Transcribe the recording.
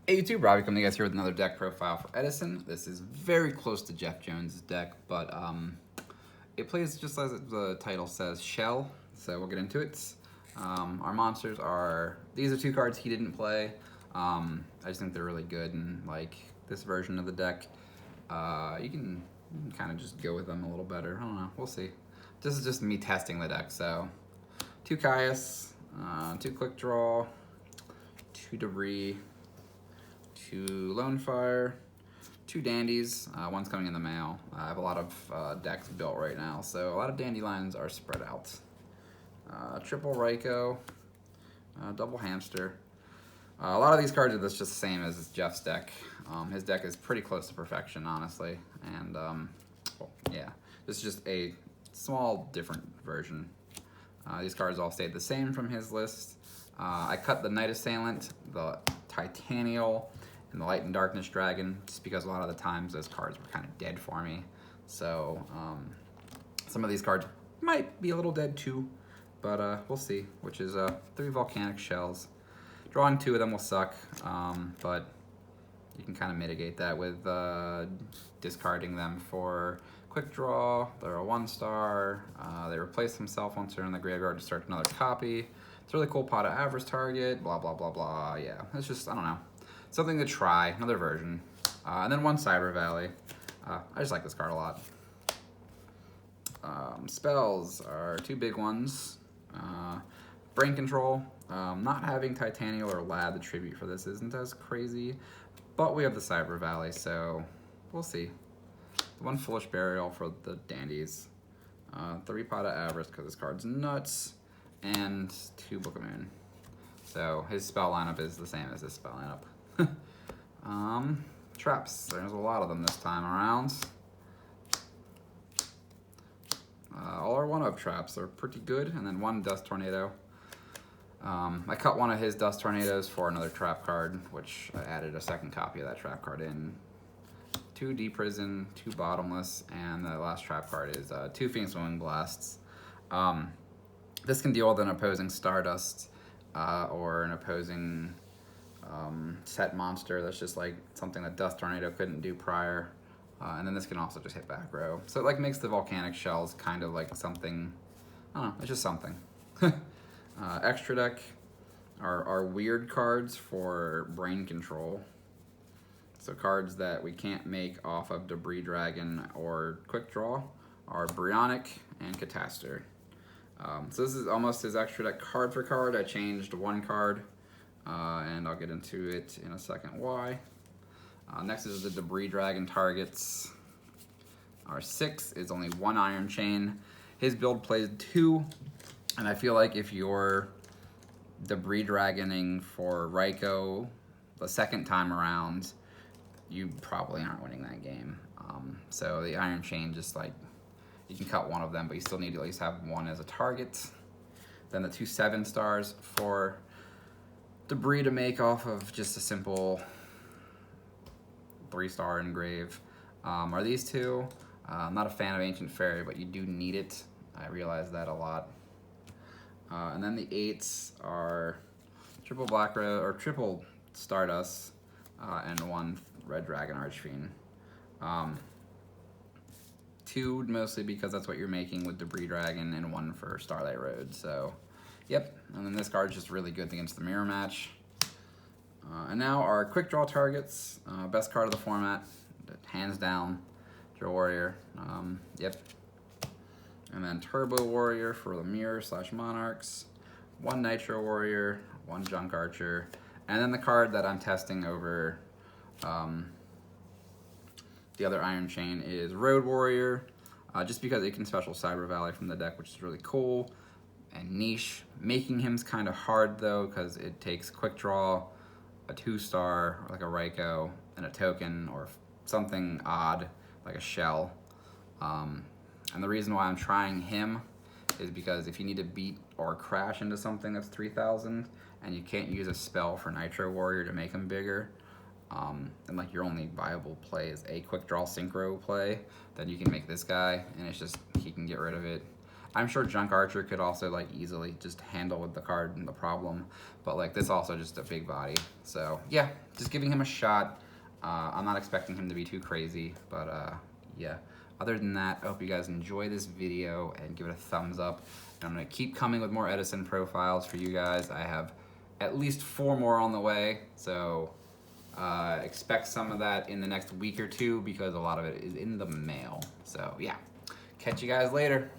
Hey YouTube, Robbie coming to you guys here with another deck profile for Edison. This is very close to Jeff Jones' deck, but it plays just as the title says, Shell, so we'll get into it. Our monsters are, these are two cards he didn't play. I just think they're really good, and like this version of the deck, you can kind of just go with them a little better. I don't know, we'll see. This is just me testing the deck, so 2 Caius, 2 QuickDraw, 2 Debris, 2 Lone Fire, 2 Dandies, one's coming in the mail. I have a lot of decks built right now, so a lot of Dandelions are spread out. Triple Raikou, double Hamster. A lot of these cards are just the same as Jeff's deck. His deck is pretty close to perfection, honestly, and well, yeah, this is just a small different version. These cards all stayed the same from his list. I cut the Night Assailant, the Titanial, and the Light and Darkness Dragon, just because a lot of the times those cards were kind of dead for me. So some of these cards might be a little dead too, but we'll see, which is 3 Volcanic Shells. Drawing 2 of them will suck, but you can kind of mitigate that with discarding them for QuickDraw. They're a 1-star. They replace themselves once they're in the graveyard to start another copy. It's a really cool pot of average target, blah, blah, blah, blah. Yeah, it's just, I don't know. Something to try, another version. And then 1 Cyber Valley. I just like this card a lot. Spells are 2 big ones. Brain Control. Not having Titanial or Lad, the tribute for this isn't as crazy, but we have the Cyber Valley, so we'll see. 1 Foolish Burial for the Dandies. 3 Pot of Avarice because this card's nuts, and 2 Book of Moon. So his spell lineup is the same as this spell lineup. Traps. There's a lot of them this time around. All our 1-of traps are pretty good, and then 1 Dust Tornado. I cut one of his Dust Tornadoes for another trap card, which I added a second copy of that trap card in. 2 Deep Prison, 2 Bottomless, and the last trap card is 2 Phoenix Wing Blasts. This can deal with an opposing Stardust or an opposing set monster that's just like something that Dust Tornado couldn't do prior. And then this can also just hit back row. So it like makes the Volcanic Shells kind of like something, I don't know, it's just something. Extra deck are weird cards for Brain Control. So cards that we can't make off of Debris Dragon or QuickDraw are Bryonic and Cataster. So this is almost his extra deck card for card. I changed 1 card, and I'll get into it in a second why. Next is the Debris Dragon targets. Our 6 is only 1 Iron Chain. His build plays 2, and I feel like if you're Debris Dragoning for Raikou the second time around, you probably aren't winning that game. So the Iron Chain, just like, you can cut 1 of them, but you still need to at least have 1 as a target. Then the 2 7-stars for Debris to make off of just a simple 3-star engrave are these 2. I'm not a fan of Ancient Fairy, but you do need it. I realize that a lot. And then the 8s are triple Black Rose, or triple Stardust, and 1 Red Dragon Archfiend. 2 mostly because that's what you're making with Debris Dragon, and 1 for Starlight Road. So, yep. And then this card's just really good against the mirror match. And now our quick draw targets. Best card of the format, hands down, Draw Warrior. Yep. And then Turbo Warrior for the mirror / monarchs. 1 Nitro Warrior, 1 Junk Archer, and then the card that I'm testing over the other Iron Chain is Road Warrior, just because it can special Cyber Valley from the deck, which is really cool and niche. Making him's kind of hard though, because it takes Quick Draw, a 2-star, like a Raikou, and a token, or something odd, like a shell. And the reason why I'm trying him is because if you need to beat or crash into something that's 3,000, and you can't use a spell for Nitro Warrior to make him bigger, and like your only viable play is a Quick Draw Synchro play, then you can make this guy, and it's just, he can get rid of it. I'm sure Junk Archer could also like easily just handle with the card and the problem, but like this also just a big body. So yeah, just giving him a shot. I'm not expecting him to be too crazy, but yeah. Other than that, I hope you guys enjoy this video and give it a thumbs up. And I'm gonna keep coming with more Edison profiles for you guys. I have at least 4 more on the way, so expect some of that in the next week or two because a lot of it is in the mail. So yeah, catch you guys later.